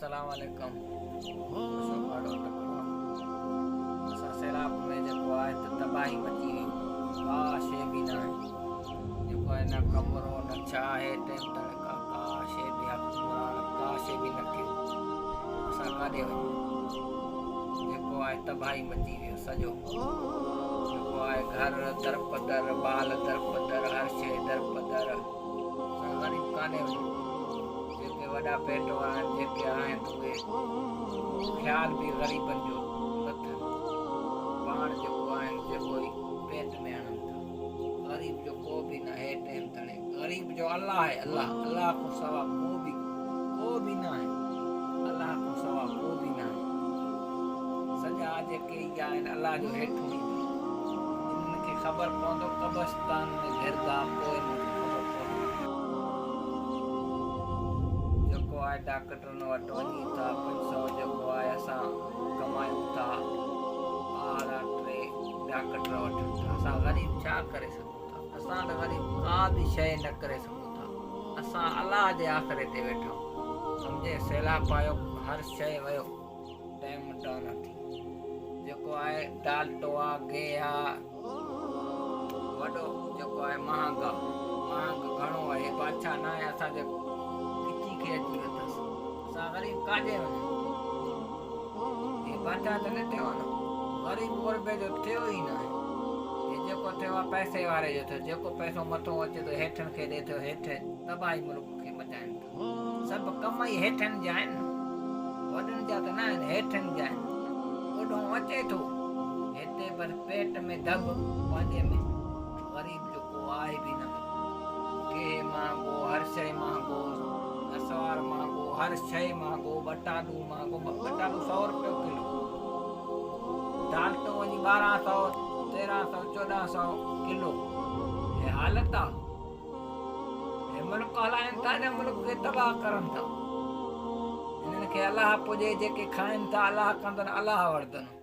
अस्सलाम वालेकुम। असां सैलाब में जेको आहे त तबाही मची वई, का शइ बि न आहे, जेको आहे न कमरो न छा आहे, टेम तड़का का शइ बि का शइ बि न कयो। असां काॾे वञूं? जेको आहे तबाही मची वियो सॼो, जेको आहे घर दर पदर, ॿाल दर पदर, हर शइ दर पदर। असां ग़रीब काॾे वञूं? जेके वॾा पेट वारा जेके आहिनि उहे ख़्याल बि ग़रीबनि जो नथनि, पाण जेको आहिनि जेको ई पेट में हणनि था। ग़रीब जो को बि न हेठि ऐं तणे, ग़रीब जो अलाह आहे, अलाह खां सवा को बि न आहे, अलाह खां सवा को बि न आहे। सॼा जेके इहा आहिनि अलाह जो हेठि ईंदा, इन्हनि खे ख़बर पवंदो कब्रिस्तान में घिरदा पोइ जेको आहे डॉक्टरनि वटि वञी था, पैसो जेको आहे असां कमायूं था, ॿार टे डॉक्टर वठनि था। असां ग़रीब छा करे सघूं था? असां त ग़रीब का बि शइ न करे सघूं था। असां अलाह जे आख़िरे ते वेठा आहियूं। सम्झे, सैलाब आयो, हर शइ वियो, टाइम टर्न थी, जेको आहे डाल्टो आहे, गे आहे, वॾो जेको आहे महांग घणो आहे, बादशाह न आहे असांजे किची खे अची वेंदसि। असां ग़रीब काॾे वञूं? हे बादशाह त न थियो न, ग़रीब गुरबे जो थियो ई न आहे। हे जेको थियो आहे पैसे वारे जो थियो, जेको पैसो मथो अचे थो हेठनि खे ॾिए थो, हेठि तबाही मुल्क खे मचाइनि था। सभु कम ई हेठनि जा आहिनि, वॾनि जा त न आहिनि, हेठनि जा आहिनि। ओॾो अचे थो हिते पर पेट में दब पंहिंजे में, ग़रीब जो को आहे बि न। के महांगो, हर शइ महांगो, असवार महांगो, हर शइ महांगो, बटालू महांगो, बटालू 100 रुपयो किलो, डाल्टो वञी 1200, 1300, 1400 किलो। हे हालत आहे। हे मुल्क हलाइनि था, हिन मुल्क खे तबाह करनि था। हिननि खे अलाह पुॼे, जेके खाइनि था अलाह कंदनि, अलाह वरतनि।